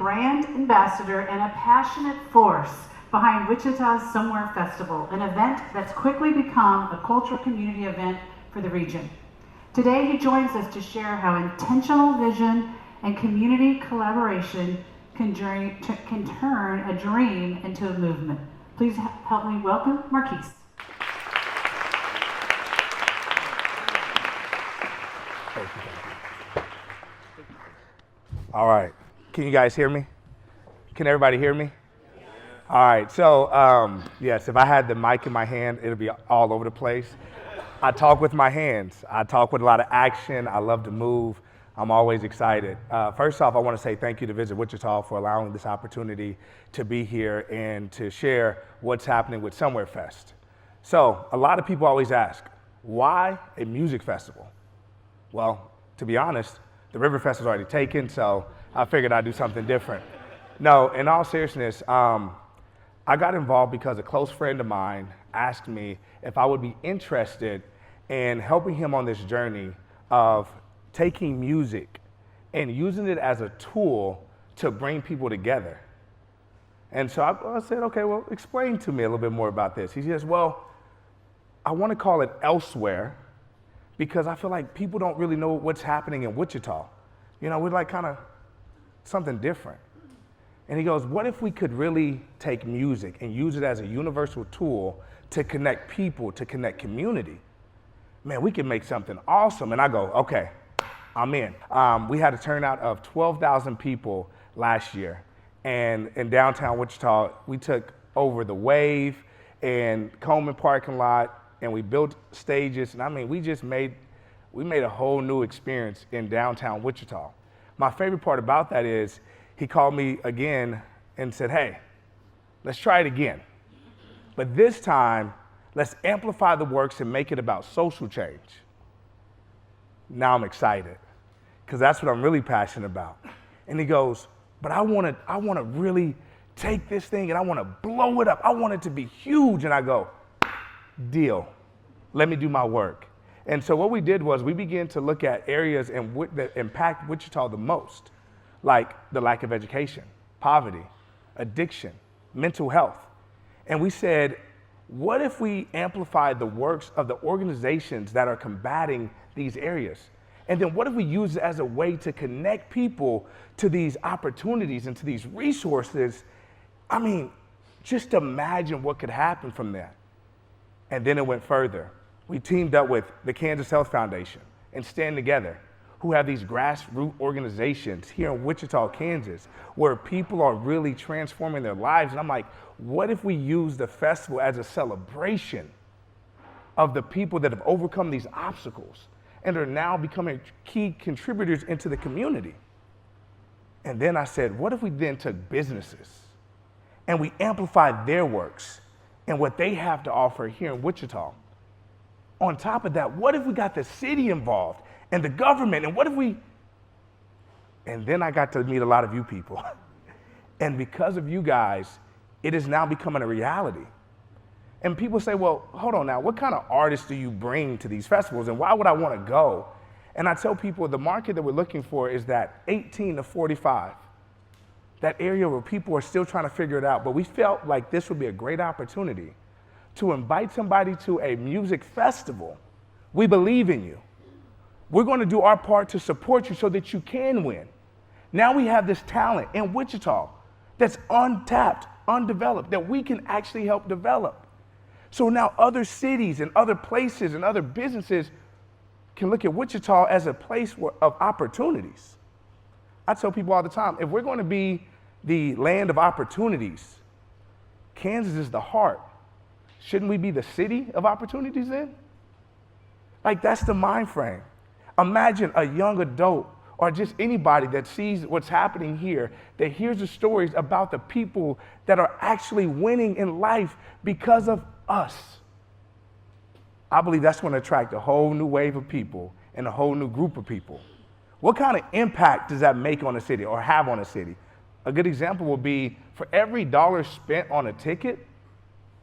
brand ambassador and a passionate force behind Wichita's Somewhere Festival, an event that's quickly become a cultural community event for the region. Today, he joins us to share how intentional vision and community collaboration can turn a dream into a movement. Please help me welcome Marquise. All right, can you guys hear me? Can everybody hear me? All right, so yes, if I had the mic in my hand, it'd be all over the place. I talk with my hands. I talk with a lot of action. I love to move. I'm always excited. First off, I want to say thank you to Visit Wichita for allowing this opportunity to be here and to share what's happening with Somewhere Fest. So a lot of people always ask, why a music festival? Well, to be honest, the River Fest is already taken, so I figured I'd do something different. No, in all seriousness, I got involved because a close friend of mine asked me if I would be interested in helping him on this journey of taking music and using it as a tool to bring people together. And so I said, okay, well, explain to me a little bit more about this. He says, well, I want to call it Elsewhere because I feel like people don't really know what's happening in Wichita. You know, we're like kind of something different. And he goes, what if we could really take music and use it as a universal tool to connect people, to connect community? Man, we can make something awesome. And I go, okay, I'm in. We had a turnout of 12,000 people last year. And in downtown Wichita, we took over the Wave and Coleman parking lot, and we built stages. And I mean, we made a whole new experience in downtown Wichita. My favorite part about that is he called me again and said, hey, let's try it again. But this time, let's amplify the works and make it about social change. Now I'm excited, because that's what I'm really passionate about. And he goes, but I want to really take this thing and I want to blow it up. I want it to be huge. And I go, deal. Let me do my work. And so what we did was we began to look at areas that impact Wichita the most, like the lack of education, poverty, addiction, mental health. And we said, what if we amplified the works of the organizations that are combating these areas? And then what if we use it as a way to connect people to these opportunities and to these resources? I mean, just imagine what could happen from that. And then it went further. We teamed up with the Kansas Health Foundation and Stand Together, who have these grassroots organizations here in Wichita, Kansas, where people are really transforming their lives. And I'm like, what if we use the festival as a celebration of the people that have overcome these obstacles and are now becoming key contributors into the community? And then I said, what if we then took businesses and we amplified their works and what they have to offer here in Wichita? On top of that, what if we got the city involved and the government, and what if we, and then I got to meet a lot of you people. And because of you guys, it is now becoming a reality. And people say, well, hold on now, what kind of artists do you bring to these festivals, and why would I want to go? And I tell people the market that we're looking for is that 18 to 45, that area where people are still trying to figure it out. But we felt like this would be a great opportunity to invite somebody to a music festival. We believe in you. We're going to do our part to support you so that you can win. Now we have this talent in Wichita that's untapped, undeveloped, that we can actually help develop. So now other cities and other places and other businesses can look at Wichita as a place of opportunities. I tell people all the time, if we're going to be the land of opportunities, Kansas is the heart. Shouldn't we be the city of opportunities then? Like, that's the mind frame. Imagine a young adult or just anybody that sees what's happening here, that hears the stories about the people that are actually winning in life because of us. I believe that's going to attract a whole new wave of people and a whole new group of people. What kind of impact does that make on a city or have on a city? A good example will be, for every dollar spent on a ticket,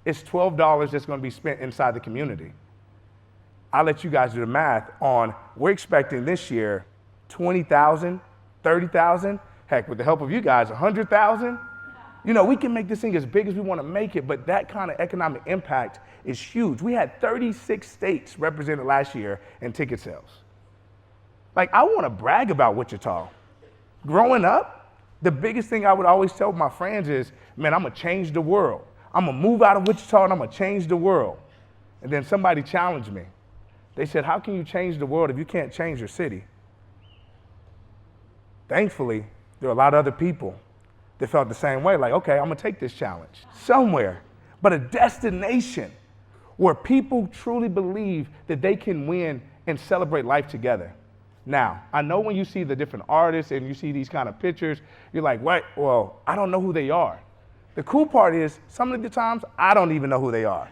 it's $12 that's going to be spent inside the community. I'll let you guys do the math on, we're expecting this year 20,000, 30,000. Heck, with the help of you guys, 100,000, you know, we can make this thing as big as we want to make it, but that kind of economic impact is huge. We had 36 states represented last year in ticket sales. Like, I want to brag about Wichita. Growing up, the biggest thing I would always tell my friends is, man, I'm going to change the world. I'm going to move out of Wichita and I'm going to change the world. And then somebody challenged me. They said, how can you change the world if you can't change your city? Thankfully, there are a lot of other people that felt the same way, like, okay, I'm gonna take this challenge somewhere, but a destination where people truly believe that they can win and celebrate life together. Now, I know when you see the different artists and you see these kind of pictures, you're like, what? Well, I don't know who they are. The cool part is, some of the times, I don't even know who they are.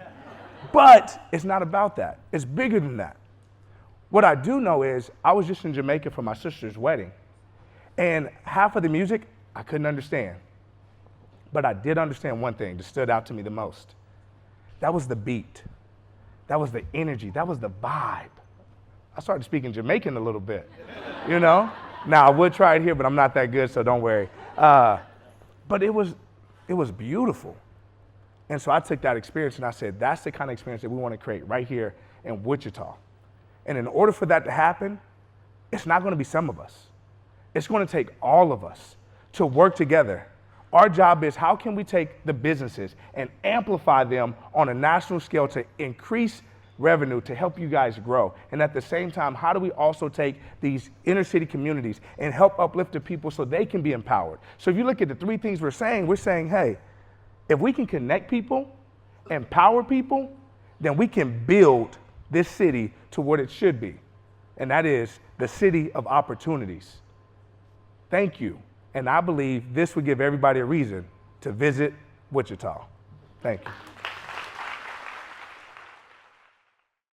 But it's not about that. It's bigger than that. What I do know is, I was just in Jamaica for my sister's wedding, and half of the music, I couldn't understand. But I did understand one thing that stood out to me the most. That was the beat. That was the energy. That was the vibe. I started speaking Jamaican a little bit, you know? Now, I would try it here, but I'm not that good, so don't worry. But it was beautiful. And so I took that experience and I said, that's the kind of experience that we want to create right here in Wichita. And in order for that to happen, it's not going to be some of us. It's going to take all of us to work together. Our job is, how can we take the businesses and amplify them on a national scale to increase revenue, to help you guys grow? And at the same time, how do we also take these inner city communities and help uplift the people so they can be empowered? So if you look at the three things we're saying, hey, if we can connect people, empower people, then we can build this city to what it should be. And that is the city of opportunities. Thank you. And I believe this would give everybody a reason to visit Wichita. Thank you.